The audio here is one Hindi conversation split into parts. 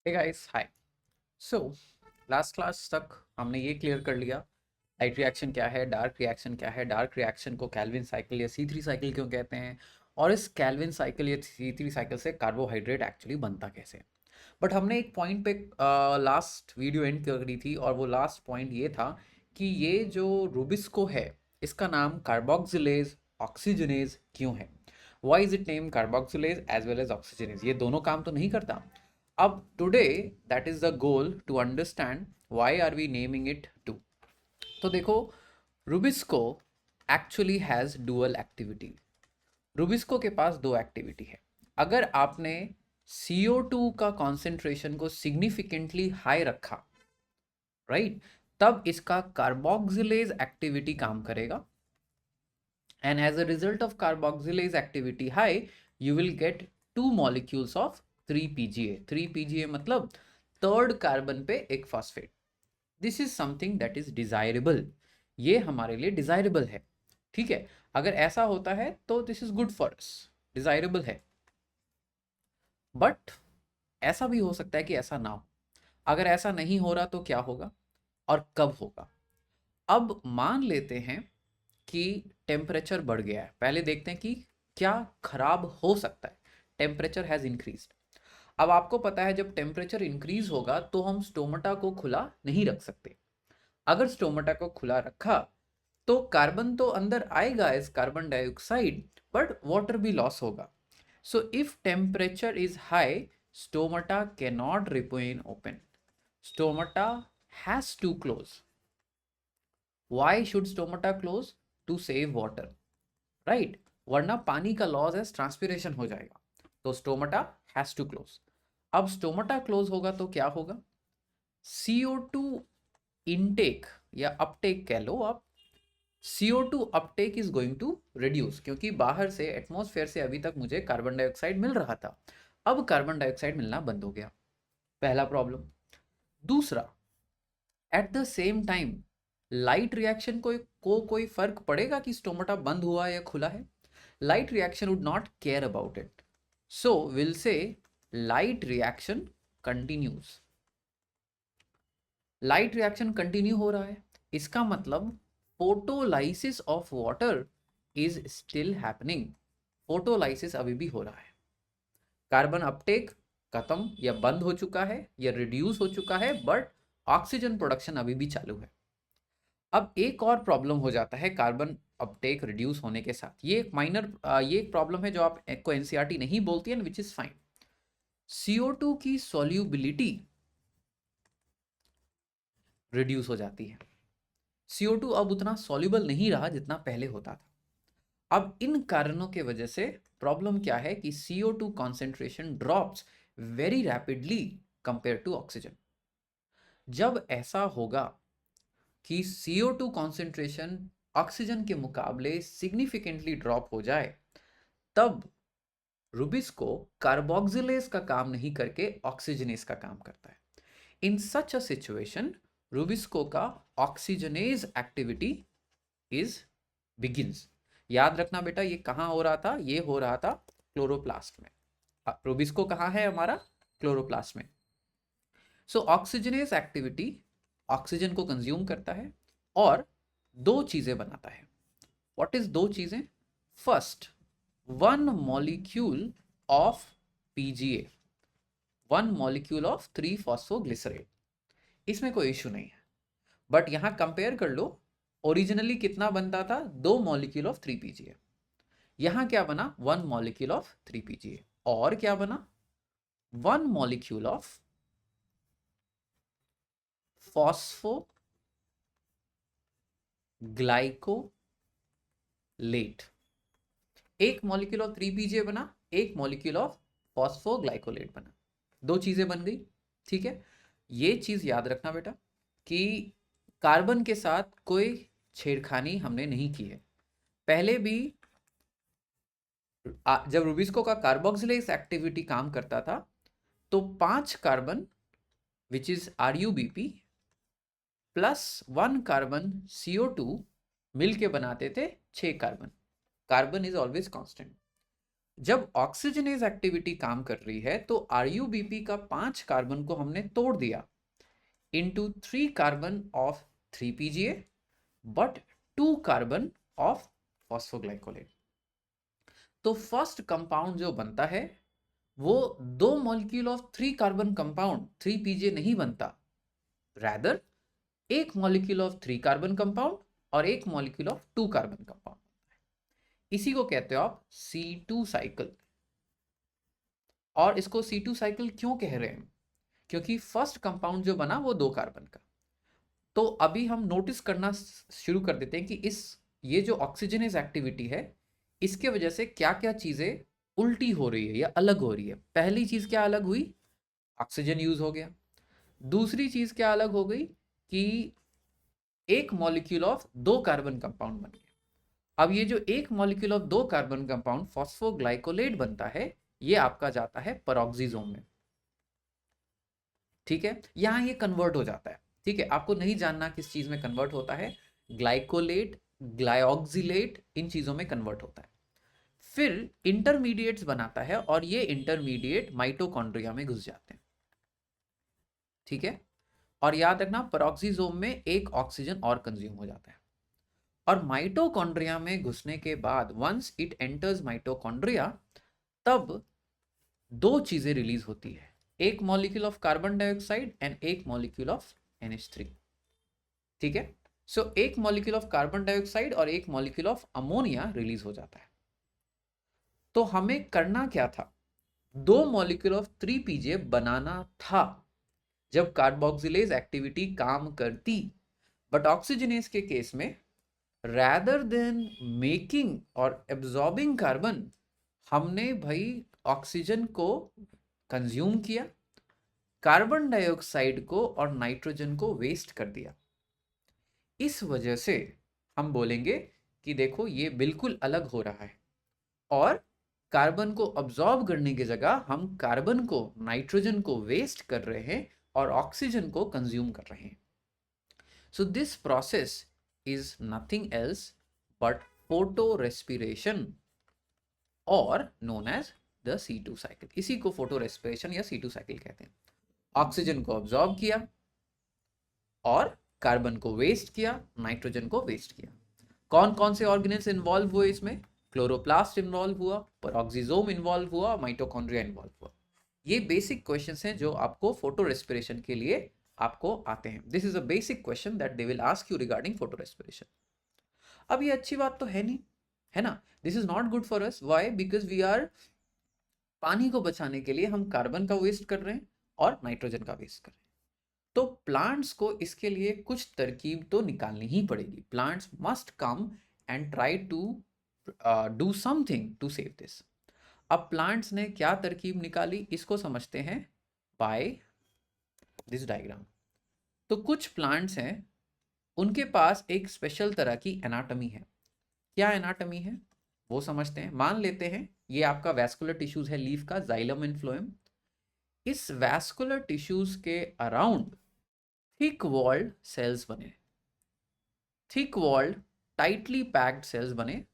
हे guys hi. So last class तक हमने ये क्लियर कर लिया लाइट रिएक्शन क्या है, डार्क रिएक्शन क्या है, डार्क रिएक्शन को कैल्विन साइकिल या C3 साइकिल क्यों कहते हैं, और इस कैल्विन साइकिल या C3 साइकिल से कार्बोहाइड्रेट एक्चुअली बनता कैसे है। बट हमने एक पॉइंट पे लास्ट वीडियो एंड करी थी, और वो लास्ट पॉइंट ये था कि ये जो रूबिस्को है इसका नाम कार्बोक्सिलेज ऑक्सीजनेज क्यों है। Why is it name carboxylase as well as oxygenase, ये दोनों काम तो नहीं करता। अब today that is the goal to understand why are we naming it two. तो देखो, rubisco actually has dual activity. Rubisco के पास दो एक्टिविटी है। अगर आपने CO2 का कॉन्सेंट्रेशन को सिग्निफिकेंटली हाई रखा, राइट, तब इसका कार्बोक्सिलेज एक्टिविटी काम करेगा, and as a result of carboxylase activity high you will get two molecules of 3 PGA। 3 PGA मतलब थर्ड कार्बन पे एक phosphate. This is something that is desirable, ये हमारे लिए डिजायरेबल है। ठीक है, अगर ऐसा होता है तो this is good for us, desirable है। बट ऐसा भी हो सकता है कि ऐसा ना हो। अगर ऐसा नहीं हो रहा तो क्या होगा और कब होगा। अब मान लेते हैं कि टेम्परेचर बढ़ गया है। पहले देखते हैं कि क्या खराब हो सकता है। Temperature has increased. अब आपको पता है जब टेम्परेचर इंक्रीज होगा तो हम स्टोमेटा को खुला नहीं रख सकते। अगर स्टोमेटा को खुला रखा तो कार्बन तो अंदर आएगा as carbon dioxide, but water भी लॉस होगा। So if temperature is high stomata can not remain open, stomata has to close. Why should stomata close? To save water, right? वरना पानी का लॉस है, ट्रांसपिरेशन हो जाएगा। तो स्टोमेटा हैज टू क्लोज। अब स्टोमेटा क्लोज होगा तो क्या होगा, CO2 इनटेक या अपटेक कह लो आप, CO2 uptake is going to reduce, क्योंकि बाहर से एटमॉस्फेयर से अभी तक मुझे कार्बन डाइऑक्साइड मिल रहा था, अब कार्बन डाइऑक्साइड मिलना बंद हो गया। पहला प्रॉब्लम। दूसरा, at the same time light reaction को कोई फर्क पड़ेगा कि स्टोमेटा बंद हुआ या खुला है? Light reaction would not care about it, so will say light reaction continues. Light reaction continue हो रहा है, इसका मतलब photolysis of water is still happening. Photolysis अभी भी हो रहा है। कार्बन अपटेक खत्म या बंद हो चुका है या रिड्यूस हो चुका है, बट ऑक्सीजन प्रोडक्शन अभी भी चालू है। अब एक और प्रॉब्लम हो जाता है कार्बन अपटेक रिड्यूस होने के साथ। ये एक माइनर ये एक प्रॉब्लम है जो आपको एनसीईआरटी नहीं बोलती है, विच इज फाइन। CO2 की सॉल्युबिलिटी रिड्यूस हो जाती है। CO2 अब उतना सॉल्युबल नहीं रहा जितना पहले होता था। अब इन कारणों के वजह से प्रॉब्लम क्या है कि CO2 concentration drops very rapidly compare to oxygen. जब ऐसा होगा कि CO2 कॉन्सेंट्रेशन ऑक्सीजन के मुकाबले सिग्निफिकेंटली ड्रॉप हो जाए, तब रूबिस्को कार्बोक्सिलेज का काम नहीं करके ऑक्सीजनेज का काम करता है। इन सच अ सिचुएशन रूबिस्को का ऑक्सीजनेज एक्टिविटी इज बिगिंस। याद रखना बेटा, ये कहाँ हो रहा था, ये हो रहा था क्लोरोप्लास्ट में। रूबिस्को कहाँ है हमारा, क्लोरोप्लास्ट में। सो ऑक्सीजनेज एक्टिविटी ऑक्सीजन को कंज्यूम करता है और दो चीजें बनाता है। व्हाट इज दो चीजें? First, one molecule of PGA, one molecule of 3 phosphoglycerate. इसमें कोई इशू नहीं है, बट यहां कंपेयर कर लो। ओरिजिनली कितना बनता था, 2 मॉलिक्यूल ऑफ 3 PGA। यहां क्या बना, 1 मॉलिक्यूल ऑफ 3 PGA। और क्या बना, 1 मॉलिक्यूल ऑफ फॉस्फोग्लाइकोलेट। एक मॉलिक्यूल ऑफ 3 PGA बना, एक मॉलिक्यूल ऑफ फॉस्फोग्लाइकोलेट बना, दो चीजें बन गई। ठीक है, ये चीज याद रखना बेटा कि कार्बन के साथ कोई छेड़खानी हमने नहीं की है। पहले भी जब रूबिस्को का कार्बोक्सिलेज एक्टिविटी काम करता था तो 5 carbon which is RuBp plus 1 carbon CO2 मिल के बनाते थे 6 carbon. Carbon is always constant. जब ऑक्सीजनेज एक्टिविटी काम कर रही है तो RuBP का 5 कार्बन को हमने तोड़ दिया into 3 carbon of 3PGA but 2 carbon of phosphoglycolate. तो फर्स्ट कंपाउंड जो बनता है वो 2 molecule of 3 carbon compound 3PGA नहीं बनता, रैदर एक मॉलिक्यूल ऑफ 3 कार्बन कंपाउंड और एक मॉलिक्यूल ऑफ 2 कार्बन कंपाउंड। इसी को कहते हो आप C2 साइकिल। और इसको C2 साइकिल क्यों कह रहे हैं? क्योंकि फर्स्ट कंपाउंड जो बना वो 2 कार्बन का। तो अभी हम नोटिस करना शुरू कर देते हैं कि ये जो ऑक्सीजनेज एक्टिविटी है इसके वजह से क्या क्या चीजें उल्टी हो रही है या अलग हो रही है। पहली चीज क्या अलग हुई? ऑक्सीजन यूज हो गया। दूसरी चीज क्या अलग हो गई कि एक मॉलिक्यूल ऑफ 2 कार्बन कंपाउंड बन गया। अब ये जो एक molecule of 2 carbon compound phosphoglycolate बनता है, ये आपका जाता है पेरोक्सिसोम में। ठीक है, यहां ये कन्वर्ट हो जाता है। ठीक है, आपको नहीं जानना किस चीज में कन्वर्ट होता है, ग्लाइकोलेट, ग्लाइऑक्सिलेट, इन चीजों में कन्वर्ट होता है। फिर इंटरमीडिएट्स बनाता है और ये इंटरमीडिएट माइटोकॉन्ड्रिया में घुस जाते हैं। ठीक है, और याद रखना पेरोक्सिसोम में एक ऑक्सीजन और कंज्यूम हो जाता है। और माइटोकॉन्ड्रिया में घुसने के बाद वंस इट एंटर्स माइटोकॉन्ड्रिया, तब दो चीजें रिलीज होती है, एक molecule of carbon dioxide and एक मॉलिक्यूल ऑफ NH3। ठीक है, सो एक मॉलिक्यूल ऑफ कार्बन डाइऑक्साइड और एक मॉलिक्यूल ऑफ अमोनिया रिलीज हो जाता है। तो हमें करना क्या था? 2 मॉलिक्यूल ऑफ 3PGA बनाना था जब कार्बोक्सिलेज एक्टिविटी काम करती। बट ऑक्सीजनेज के केस में रैदर देन मेकिंग और एब्जॉर्बिंग कार्बन, हमने भाई ऑक्सीजन को कंज्यूम किया, कार्बन डाइऑक्साइड को और नाइट्रोजन को वेस्ट कर दिया। इस वजह से हम बोलेंगे कि देखो ये बिल्कुल अलग हो रहा है, और कार्बन को अब्जॉर्ब करने की जगह हम कार्बन को, नाइट्रोजन को वेस्ट कर रहे हैं और ऑक्सीजन को कंज्यूम कर रहे हैं। So this process is nothing else but photorespiration or known as the C2 cycle। इसी को photorespiration या C2 cycle कहते हैं। ऑक्सीजन को अब्जॉर्ब किया और कार्बन को वेस्ट किया, नाइट्रोजन को वेस्ट किया। कौन कौन से ऑर्गेनेल्स इन्वॉल्व हुए इसमें? क्लोरोप्लास्ट इन्वॉल्व हुआ, पेरोक्सिसोम इन्वॉल्व हुआ, माइटोकॉन्ड्रिया इन्वॉल्व हुआ। ये बेसिक क्वेश्चंस हैं जो आपको फोटो रेस्पिरेशन के लिए आपको आते हैं। This is a basic question that they will ask you regarding photo respiration. अब ये अच्छी बात तो है नहीं, है ना? This is not good for us. Why? Because we are, पानी को बचाने के लिए हम कार्बन का वेस्ट कर रहे हैं और नाइट्रोजन का वेस्ट कर रहे हैं। तो प्लांट्स को इसके लिए कुछ तरकीब तो निकालनी ही पड़ेगी। Plants must come and try to do something to save this. अब प्लांट्स ने क्या तरकीब निकाली इसको समझते हैं बाय दिस डायग्राम। तो कुछ प्लांट्स हैं, उनके पास एक स्पेशल तरह की एनाटॉमी है। क्या एनाटॉमी है वो समझते हैं। मान लेते हैं ये आपका वैस्कुलर टिश्यूज है लीफ का, जाइलम एंड फ्लोएम। इस वैस्कुलर टिश्यूज के अराउंड थिक वॉल्ड सेल्स बने, thick walled tightly packed cells बने,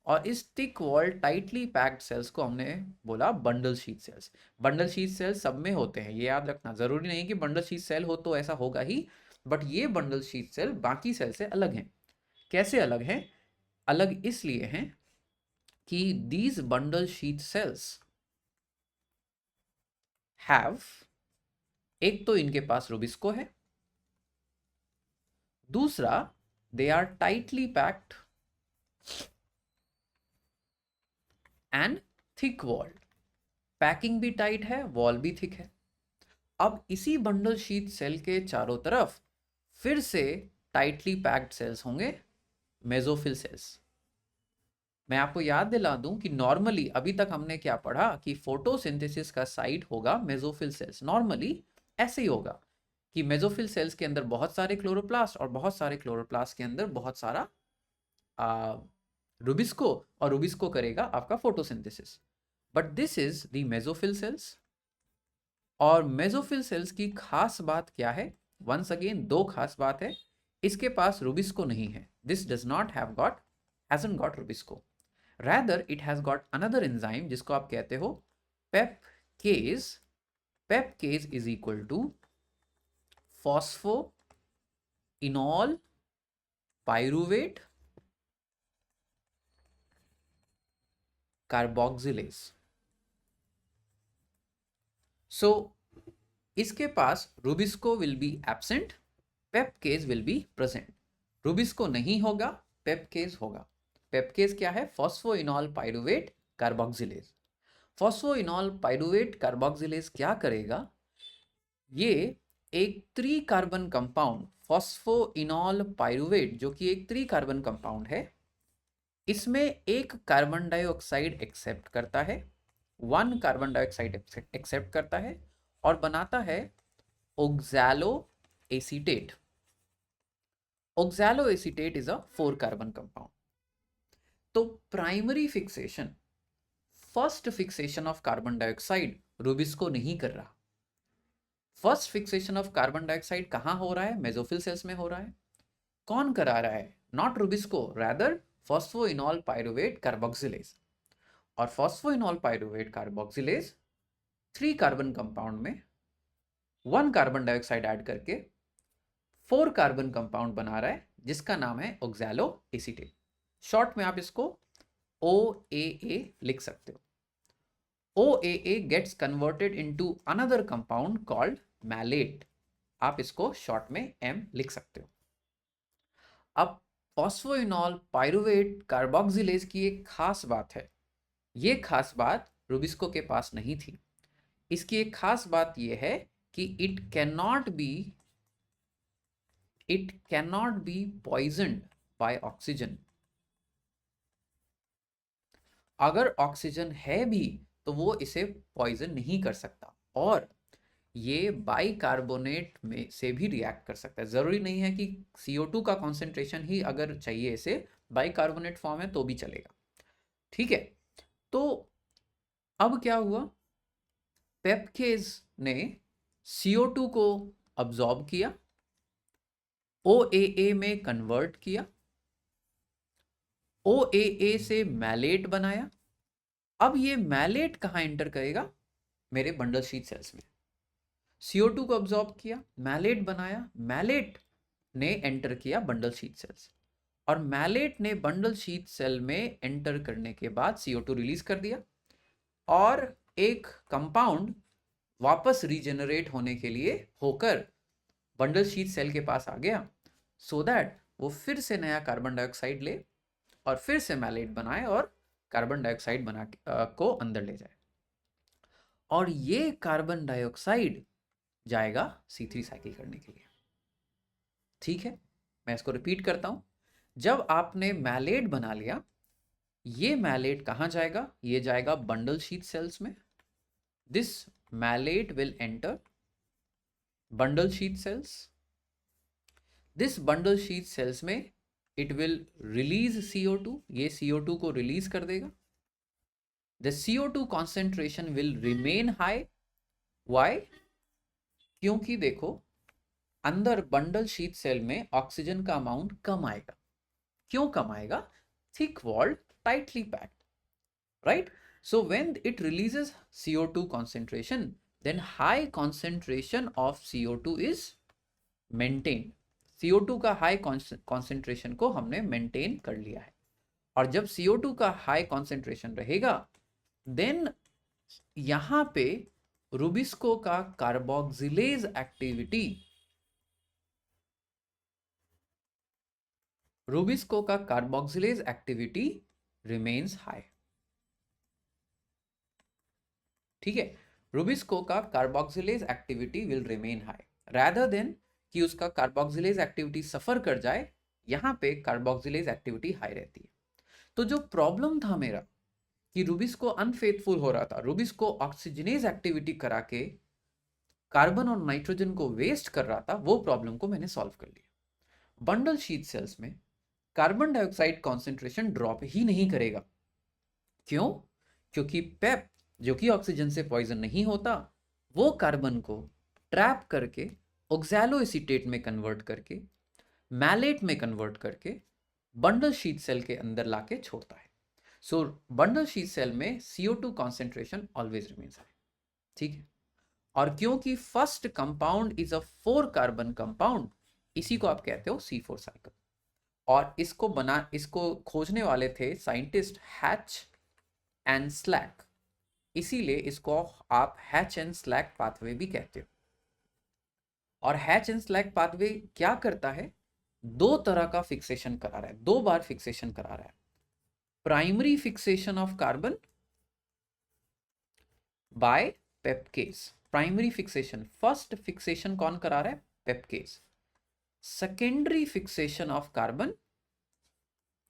और इस thick walled tightly packed cells को हमने बोला bundle sheath cells. Bundle sheath cells सब में होते हैं, ये याद रखना। जरूरी नहीं कि बंडल शीथ सेल हो तो ऐसा होगा ही, बट ये बंडल शीथ सेल बाकी सेल से अलग हैं। कैसे अलग हैं? अलग इसलिए हैं कि these bundle sheath cells have, एक तो इनके पास रूबिस्को है, दूसरा they are tightly packed and thick walled. Packing भी टाइट है, वॉल भी थिक है। अब इसी बंडल शीथ सेल के चारों तरफ फिर से टाइटली पैक्ड सेल्स होंगे, मेसोफिल सेल्स। मैं आपको याद दिला दूं कि नॉर्मली अभी तक हमने क्या पढ़ा कि फोटोसिंथेसिस का साइट होगा मेसोफिल सेल्स। नॉर्मली ऐसे ही होगा कि मेसोफिल सेल्स के अंदर बहुत सारे क्लोरोप्लास्ट और बहुत सारे क्लोरोप्लास्ट के अंदर बहुत सारा रूबिस्को, और रूबिस्को करेगा आपका photosynthesis. But this is the mesophyll cells. और मेसोफिल सेल्स की खास बात क्या है? वंस अगेन दो खास बात है। इसके पास रूबिस्को नहीं है, this does not have got, hasn't got rubisco. Rather it has got another enzyme जिसको आप कहते हो PEPcase. PEPcase is equal to phosphoenolpyruvate carboxylase. So इसके पास rubisco will be absent, PEPcase will be present. Rubisco नहीं होगा, पेपकेज होगा. पेपकेज क्या है? Phosphoenolpyruvate carboxylase. Phosphoenolpyruvate carboxylase क्या करेगा? ये एक 3 कार्बन कंपाउंड फॉस्फोइनॉल पायरुवेट जो कि एक 3 कार्बन कंपाउंड है, इसमें एक कार्बन डाइऑक्साइड एक्सेप्ट करता है, 1 कार्बन डाइऑक्साइड एक्सेप्ट करता है और बनाता है oxaloacetate. Oxaloacetate is a 4 carbon compound. तो primary fixation, first fixation of carbon dioxide rubisco नहीं कर रहा. First fixation of carbon dioxide कहां हो रहा है? मेसोफिल सेल्स में हो रहा है. कौन करा रहा है? Not rubisco, rather phosphoenolpyruvate carboxylase. और phosphoenolpyruvate carboxylase 3 carbon compound में 1 कार्बन डाइऑक्साइड ऐड करके 4 कार्बन कंपाउंड बना रहा है जिसका नाम है ओक्सैलो एसीटेट. शॉर्ट में आप इसको OAA लिख सकते हो. OAA gets converted into another compound called malate. आप इसको शॉर्ट में M लिख सकते हो. अब फॉस्फोइनॉल पायरुवेट कार्बोक्सिलेज की एक खास बात है. ये खास बात रुबिस्को के पास नहीं थी. इसकी एक खास बात यह है कि it cannot be poisoned by oxygen. अगर ऑक्सीजन है भी तो वो इसे पॉइजन नहीं कर सकता और ये बाइकार्बोनेट में से भी रिएक्ट कर सकता है. जरूरी नहीं है कि CO2 का कॉन्सेंट्रेशन ही अगर चाहिए इसे, बाइकार्बोनेट फॉर्म है तो भी चलेगा. ठीक है. तो अब क्या हुआ? पेपकेज ने CO2 को अब्सॉर्ब किया, OAA में कन्वर्ट किया, OAA से मैलेट बनाया. अब ये मैलेट कहां एंटर करेगा? मेरे बंडल शीथ सेल्स में. CO2 को अब्सॉर्ब किया, मैलेट बनाया, मैलेट ने एंटर किया बंडल शीथ सेल्स और मैलेट ने बंडल शीथ सेल में एंटर करने के बाद CO2 रिलीज कर दिया और एक कंपाउंड वापस रीजेनरेट होने के लिए होकर बंडल शीथ सेल के पास आ गया सो दैट वो फिर से नया कार्बन डाइऑक्साइड ले और फिर से मैलेट बनाए और कार्बन डाइऑक्साइड बना को अंदर ले जाए. और ये कार्बन डाइऑक्साइड जाएगा C3 साइकिल करने के लिए. ठीक है, मैं इसको रिपीट करता हूं. जब आपने मैलेट बना लिया, ये मैलेट कहां जाएगा? ये जाएगा बंडल शीथ सेल्स में. This malate will enter bundle sheath cells. This bundle sheath cells में इट विल रिलीज CO2. ये CO2 को रिलीज कर देगा. The CO2 concentration will remain high. Why? क्योंकि देखो अंदर बंडल शीथ सेल में ऑक्सीजन का अमाउंट कम आएगा. क्यों कम आएगा? Thick walled, tightly packed, right? So when it releases CO2 concentration, then high concentration of CO2 is maintained. CO2 का हाई कॉन्सेंट्रेशन को हमने मेंटेन कर लिया है. और जब CO2 का हाई कॉन्सेंट्रेशन रहेगा, देन यहां पे रुबिस्को का कार्बोक्सिलेज एक्टिविटी रिमेन्स हाई. ठीक है, रुबिस्को का carboxylase activity will remain high rather than कि उसका कार्बोक्सिलेज एक्टिविटी सफर कर जाए. यहां पे कार्बोक्सिलेज एक्टिविटी हाई रहती है. तो जो प्रॉब्लम था मेरा कि रुबिस्को अनफेथफुल हो रहा था, रुबिस्को ऑक्सीजनेज एक्टिविटी करा के कार्बन और नाइट्रोजन को वेस्ट कर रहा था, वो प्रॉब्लम को मैंने सॉल्व कर लिया. बंडल शीथ सेल्स में कार्बन डाइऑक्साइड कॉन्सेंट्रेशन ड्रॉप ही नहीं करेगा. क्यों? क्योंकि पेप जो कि ऑक्सीजन से पॉइजन नहीं होता, वो कार्बन को ट्रैप करके ऑक्सैलो एसीटेट में कन्वर्ट करके मैलेट में कन्वर्ट करके बंडल शीथ सेल के अंदर लाके छोड़ता है. सो बंडल शीट सेल में CO2 concentration always remains high, ठीक है। और क्योंकि first compound is a 4 carbon compound, इसी को आप कहते हो C4 साइकिल। और इसको खोजने वाले थे साइंटिस्ट हैच एंड स्लैक, इसीलिए इसको आप हैच एंड स्लैक पाथवे भी कहते हो। और हैच एंड स्लैक पाथवे क्या करता है, दो तरह का फिक्सेशन करा रहा है, 2 बार फिक्सेशन करा रहा है। Primary fixation of carbon by PEPcase, primary fixation, first fixation कौन करा रहा है, PEPcase. Secondary fixation of carbon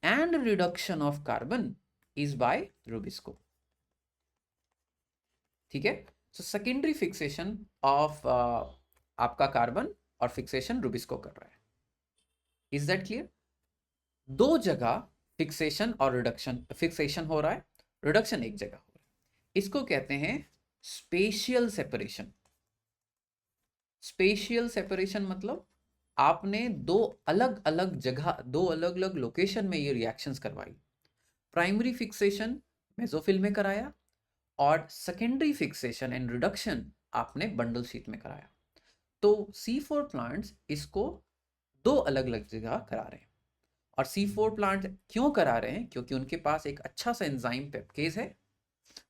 and reduction of carbon is by rubisco, ठीक है। सो सेकेंडरी फिक्सेशन ऑफ आपका कार्बन और फिक्सेशन रुबिस्को कर रहा है। Is that clear? दो जगह फिक्सेशन और रिडक्शन, फिक्सेशन हो रहा है, रिडक्शन एक जगह हो रहा है। इसको कहते हैं स्पेशियल सेपरेशन। स्पेशियल सेपरेशन मतलब आपने दो अलग अलग जगह, दो अलग अलग लोकेशन में ये रिएक्शंस करवाई। प्राइमरी फिक्सेशन मेसोफिल में कराया और सेकेंडरी फिक्सेशन एंड रिडक्शन आपने बंडल शीट में कराया। तो C4 प्लांट्स इसको दो अलग अलग जगह करा रहे हैं। और C4 प्लांट क्यों करा रहे हैं, क्योंकि उनके पास एक अच्छा सा एंजाइम पेप्केज है।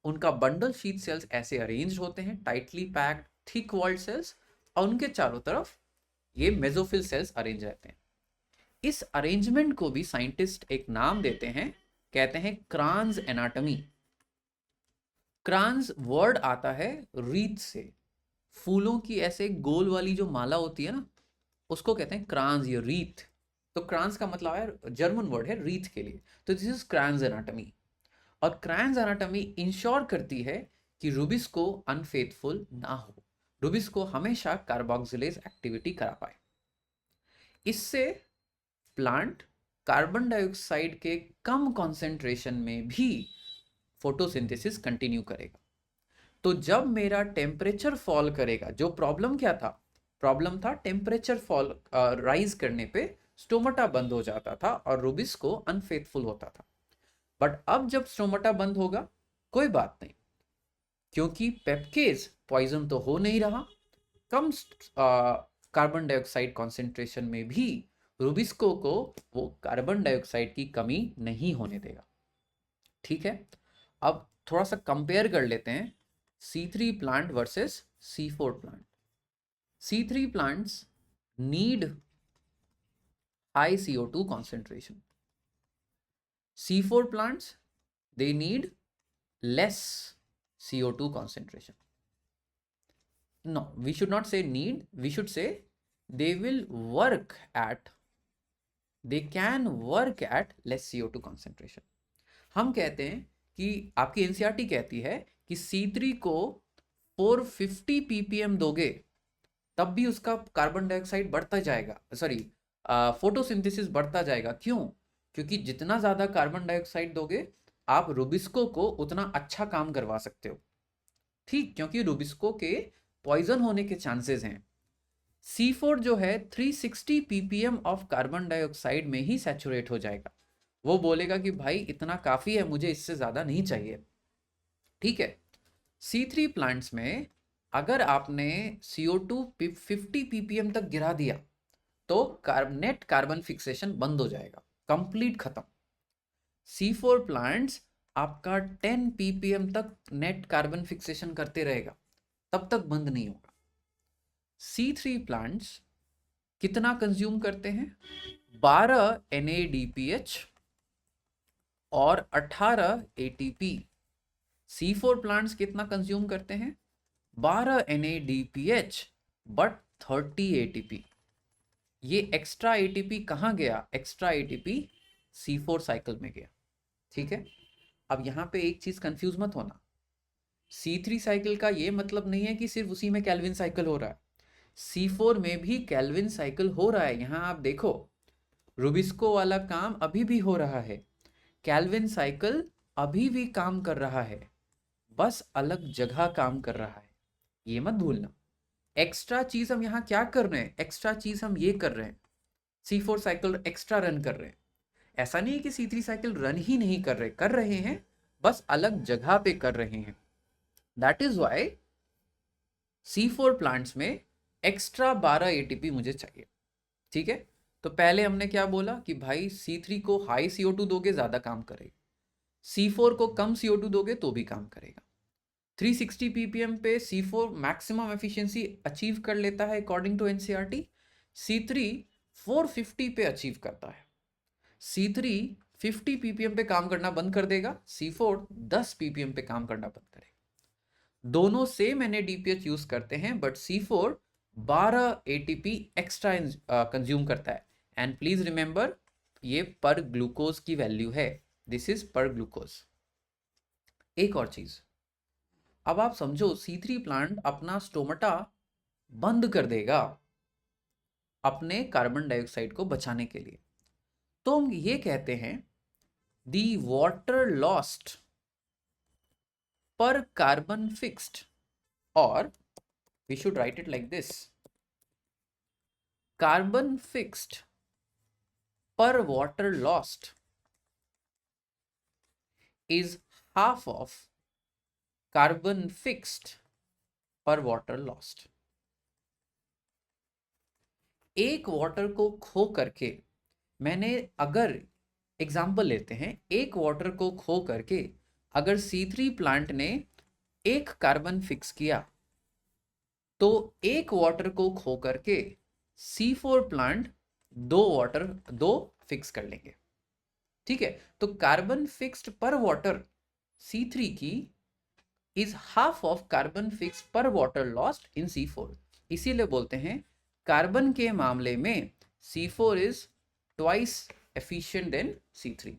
उनका बंडल शीट सेल्स ऐसे अरेंज होते हैं, tightly packed thick walled cells, और उनके चारों तरफ ये मेसोफिल सेल्स अरेंज रहते हैं। इस अरेंजमेंट को भी साइंटिस्ट एक नाम देते हैं, कहते हैं क्रान्स एनाटॉमी। क्रान्स वर्ड आता है रीत से, फूलों की ऐसे गोल वाली जो माला होती है ना, उसको कहते हैं क्रान्स या रीत। तो क्रान्स का मतलब है, जर्मन वर्ड है रीत के लिए, तो दिस इज क्रान्स एनाटॉमी। और क्रान्स एनाटॉमी इंश्योर करती है कि रुबिस्को अनफेथफुल ना हो, रुबिस्को हमेशा कार्बोक्सिलेज एक्टिविटी करा पाए। इससे प्लांट कार्बन डाइऑक्साइड के कम कॉन्सेंट्रेशन में भी फोटोसिंथेसिस कंटिन्यू करेगा। तो जब मेरा टेम्परेचर फॉल करेगा, जो प्रॉब्लम क्या था, प्रॉब्लम था टेम्परेचर फॉल राइज करने पे स्टोमाटा बंद हो जाता था और रुबिस्को अनफेथफुल होता था। बट अब जब स्टोमाटा बंद होगा कोई बात नहीं, क्योंकि पेप्केज पॉइजन तो हो नहीं रहा, कम कार्बन डाइऑक्साइड कॉन्सेंट्रेशन में भी रुबिस्को को वो कार्बन डाइऑक्साइड की कमी नहीं होने देगा, ठीक है। अब थोड़ा सा कंपेयर कर लेते हैं C3 plant versus C4 plant. C3 plants need high CO2 concentration. C4 plants, they need less CO2 concentration. No, we should not say need, we should say they will work at, they can work at less CO2 concentration. हम कहते हैं कि आपकी NCERT कहती है कि C3 को 450 ppm दोगे तब भी उसका कार्बन डाइऑक्साइड बढ़ता जाएगा, सॉरी फोटोसिंथेसिस बढ़ता जाएगा। क्यों? क्योंकि जितना ज़्यादा कार्बन डाइऑक्साइड दोगे आप रुबिस्को को उतना अच्छा काम करवा सकते हो, ठीक, क्योंकि रुबिस्को के पॉइजन होने के चांसेस हैं। C4 जो है 360 ppm ऑफ कार्बन डाइऑक्साइड में ही सैचुरेट हो जाएगा। वो बोलेगा कि भाई इतना काफ़ी है, मुझे इससे ज़्यादा नहीं चाहिए, ठीक है। C3 प्लांट्स में अगर आपने CO2 50 ppm तक गिरा दिया तो नेट कार्बन फिक्सेशन बंद हो जाएगा, कंप्लीट खत्म। C4 प्लांट्स आपका 10 ppm तक नेट कार्बन फिक्सेशन करते रहेगा, तब तक बंद नहीं होगा। C3 प्लांट्स कितना कंज्यूम करते हैं, 12 NADPH और 18 ATP। C4 प्लांट्स कितना कंज्यूम करते हैं, 12 NADPH बट 30 ATP। ये एक्स्ट्रा ATP कहाँ गया, एक्स्ट्रा ATP C4 साइकिल में गया, ठीक है। अब यहाँ पे एक चीज कंफ्यूज मत होना, C3 साइकिल का ये मतलब नहीं है कि सिर्फ उसी में कैल्विन साइकिल हो रहा है, C4 में भी कैल्विन साइकिल हो रहा है। यहाँ आप देखो रुबिस्को वाला काम अभी भी हो रहा है, कैल्विन साइकिल अभी भी काम कर रहा है, बस अलग जगह काम कर रहा है, ये मत भूलना। एक्स्ट्रा चीज हम यहाँ क्या कर रहे हैं, एक्स्ट्रा चीज हम ये कर रहे हैं, C4 साइकिल एक्स्ट्रा रन कर रहे हैं। ऐसा नहीं है कि C3 साइकिल रन ही नहीं कर रहे हैं, बस अलग जगह पे कर रहे हैं। That is why C4 plants में एक्स्ट्रा 12 एटीपी मुझे चाहिए। ठीक है, तो पहले हमने क्या बोला कि भाई C3 को हाई CO2 दोगे ज्यादा काम करेगा, C4 को कम CO2 दोगे तो भी काम करेगा। 360 ppm पे C4 मैक्सिमम एफिशिएंसी अचीव कर लेता है अकॉर्डिंग टू एनसीईआरटी। C3 450 पे अचीव करता है। C3 50 ppm पे काम करना बंद कर देगा, C4 10 ppm पे काम करना बंद करेगा। दोनों सेम NADPH यूज करते हैं, but C4 12 ATP extra consume करता है। एंड प्लीज रिमेंबर, ये पर ग्लूकोज की वैल्यू है, दिस इज पर ग्लूकोज। एक और चीज, अब आप समझो C3 प्लांट अपना स्टोमेटा बंद कर देगा अपने कार्बन डाइऑक्साइड को बचाने के लिए, तो हम ये कहते हैं the water lost per carbon fixed, or we should write it like this: carbon fixed per water lost is half of carbon fixed per water lost। एक वाटर को खो करके मैंने, अगर एग्जाम्पल लेते हैं, एक वाटर को खो करके अगर C3 प्लांट ने एक कार्बन फिक्स किया, तो एक वाटर को खो करके C4 प्लांट दो फिक्स कर लेंगे। ठीक है, तो कार्बन फिक्स्ड पर वाटर C3 की is half of carbon fix पर वाटर लॉस्ट इन C4। इसीलिए बोलते हैं कार्बन के मामले में C4 is twice efficient then C3।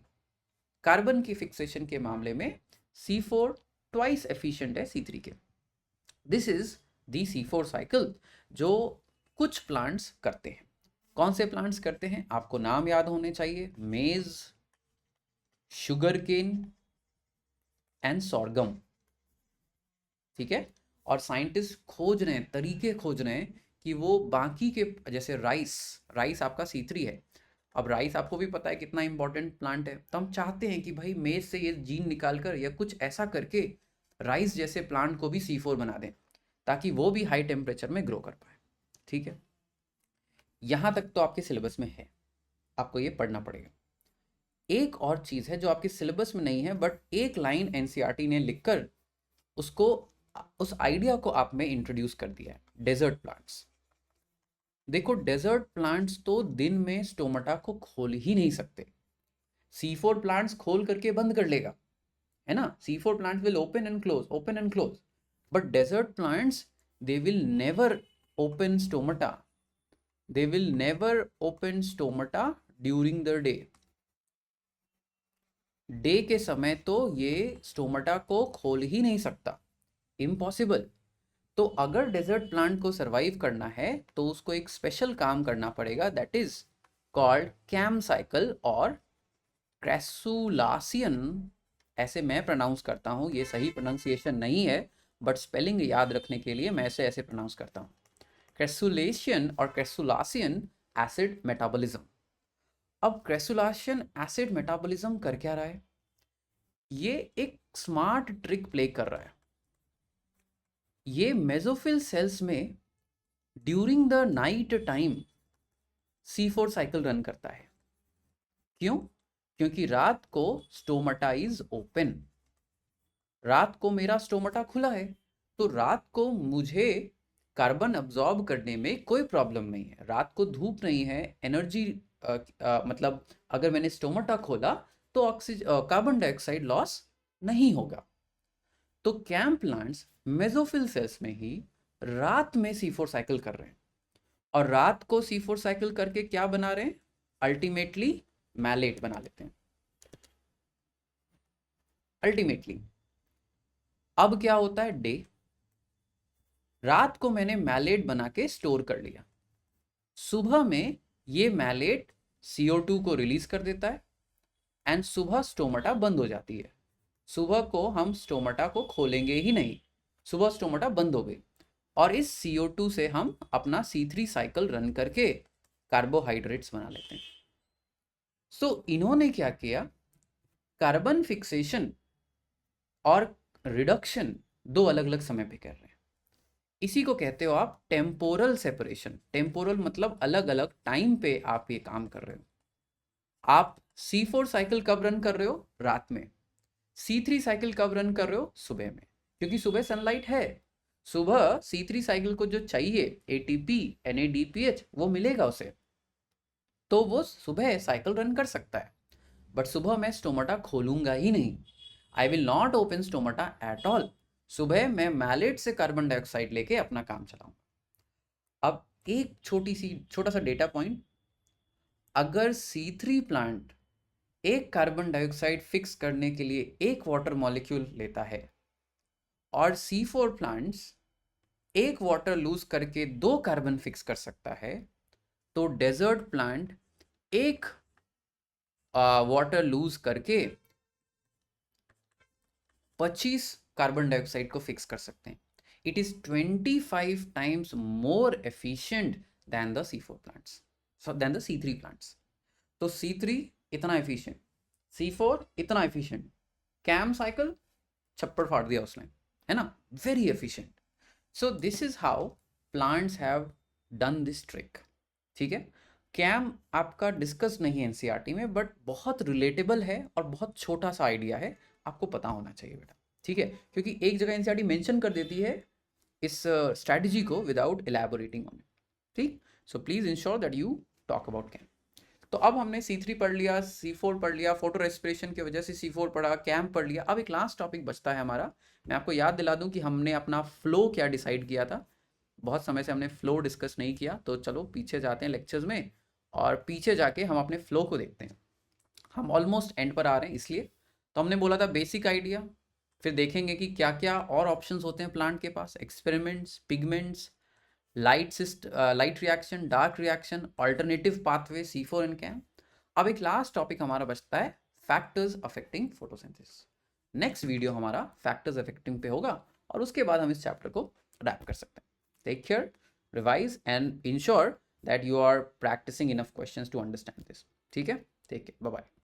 Carbon की फिक्सेशन के मामले में C4 ट्वाइस एफिशिएंट है C3 के। This is the C4 cycle जो कुछ प्लांट्स करते हैं। कौन से प्लांट्स करते हैं आपको नाम याद होने चाहिए: मेज, शुगर केन एंड सॉर्गम। ठीक है, और साइंटिस्ट खोज रहे हैं, तरीके खोज रहे हैं कि वो बाकी के, जैसे राइस आपका C3 है। अब राइस आपको भी पता है कितना इंपॉर्टेंट प्लांट है, तो हम चाहते हैं कि भाई मेज से ये जीन निकाल कर या कुछ ऐसा करके राइस जैसे प्लांट को भी C4 बना दें, ताकि वो भी हाई टेम्परेचर में ग्रो कर पाए। ठीक है, यहां तक तो आपके सिलेबस में है, आपको ये पढ़ना पड़ेगा। एक और चीज है जो आपके सिलेबस में नहीं है, बट एक लाइन एनसीईआरटी ने लिखकर उसको, उस आइडिया को आप में इंट्रोड्यूस कर दिया है: डेजर्ट प्लांट्स। देखो, डेजर्ट प्लांट्स तो दिन में स्टोमेटा को खोल ही नहीं सकते। C4 प्लांट्स खोल करके बंद कर लेगा, है ना। C4 plants will open and close, but desert plants they will never open stomata, during the day के समय तो ये स्टोमेटा को खोल ही नहीं सकता, इम्पॉसिबल। तो अगर डेजर्ट प्लांट को सरवाइव करना है तो उसको एक स्पेशल काम करना पड़ेगा, that is called CAM cycle और क्रेसुलासियन। ऐसे मैं प्रोनाउंस करता हूँ, ये सही प्रोनाउंसिएशन नहीं है, बट स्पेलिंग याद रखने के लिए मैं ऐसे प्रोनाउंस करता हूँ: क्रेसुलेशियन और क्रेसुलासियन एसिड मेटाबॉलिज्म। अब क्रेसुलाशियन एसिड मेटाबॉलिज्म कर क्या रहा है? ये एक स्मार्ट ट्रिक प्ले कर रहा है। ये मेसोफिल सेल्स में during the night time C4 cycle run करता है। क्यों? क्योंकि रात को स्टोमेटा इज ओपन, रात को मेरा स्टोमेटा खुला है, तो रात को मुझे कार्बन अब्सॉर्ब करने में कोई प्रॉब्लम नहीं है। रात को धूप नहीं है, एनर्जी मतलब अगर मैंने स्टोमेटा खोला तो कार्बन डाइऑक्साइड लॉस नहीं होगा। तो कैम प्लांट्स मेसोफिल सेल्स में ही रात में C4 साइकिल कर रहे हैं, और रात को C4 साइकिल करके क्या बना रहे हैं? अल्टीमेटली मैलेट बना लेते हैं। अल्टीमेटली अब क्या होता है? डे, रात को मैंने मैलेट बना के स्टोर कर लिया, सुबह में ये मैलेट CO2 को रिलीज कर देता है, एंड सुबह स्टोमेटा बंद हो जाती है। सुबह को हम स्टोमेटा को खोलेंगे ही नहीं, सुबह स्टोमेटा बंद हो गई, और इस CO2 से हम अपना C3 साइकिल रन करके कार्बोहाइड्रेट्स बना लेते हैं। सो इन्होंने क्या किया, कार्बन फिक्सेशन और रिडक्शन दो अलग अलग समय पे कर रहे हैं। इसी को कहते हो आप टेम्पोरल सेपरेशन। टेम्पोरल मतलब अलग अलग टाइम पे आप ये काम कर रहे हो। आप C4 साइकिल कब रन कर रहे हो, रात में। C3 साइकिल कब रन कर रहे हो, सुबह में, क्योंकि सुबह सनलाइट है। सुबह C3 साइकिल को जो चाहिए ATP NADPH वो मिलेगा उसे, तो वो सुबह साइकिल रन कर सकता है। बट सुबह मैं स्टोमाटा खोलूंगा ही नहीं, I will not open stomata at all. सुबह मैं मैलेट से कार्बन डाइऑक्साइड लेके अपना काम चलाऊंगा। अब एक छोटा सा डेटा पॉइंट, अगर C3 प्लांट एक कार्बन डाइऑक्साइड फिक्स करने के लिए एक वाटर मॉलिक्यूल लेता है और C4 प्लांट्स एक वाटर लूज करके दो कार्बन फिक्स कर सकता है, तो डेजर्ट प्लांट एक वाटर लूज करके 25 कार्बन डाइऑक्साइड को फिक्स कर सकते हैं। It is 25 times more efficient than the C4 plants, then the C3 plants. तो C3 इतना एफिशिएंट, C4 इतना एफिशिएंट, कैम साइकिल छप्पड़ फाड़ दिया उसने, है ना, very efficient. So this is how plants have done this trick. ठीक है, कैम आपका डिस्कस नहीं है एनसीईआरटी में, बट बहुत रिलेटेबल है और बहुत छोटा सा आइडिया है, आपको पता होना चाहिए बेटा। ठीक है, क्योंकि एक जगह एनसीईआरटी मेंशन कर देती है इस स्ट्रैटेजी को विदाउट एलैबोरेटिंग ऑन इट। ठीक, so please ensure that you talk about CAM. तो अब हमने C3 पढ़ लिया, C4 पढ़ लिया, फोटो रेस्पिरेशन की वजह से C4 पढ़ा, कैम पढ़ लिया। अब एक लास्ट टॉपिक बचता है हमारा। मैं आपको याद दिला दूं कि हमने अपना फ्लो क्या डिसाइड किया था। बहुत समय से हमने फ्लो डिस्कस नहीं किया, तो चलो पीछे जाते हैं लेक्चर्स में और पीछे जाके हम अपने फ्लो को देखते हैं। हम ऑलमोस्ट एंड पर आ रहे हैं, इसलिए तो हमने बोला था बेसिक आइडिया, फिर देखेंगे कि क्या क्या और ऑप्शंस होते हैं प्लांट के पास, experiments, pigments, light reaction, dark reaction, alternative pathway C4 and CAM. अब एक लास्ट टॉपिक हमारा बचता है, factors affecting photosynthesis. Next video हमारा फैक्टर्स अफेक्टिंग पे होगा और उसके बाद हम इस चैप्टर को रैप कर सकते हैं। Take care, revise and ensure that you are practising enough questions to understand this. ठीक है, टेक केयर, बाय बाय।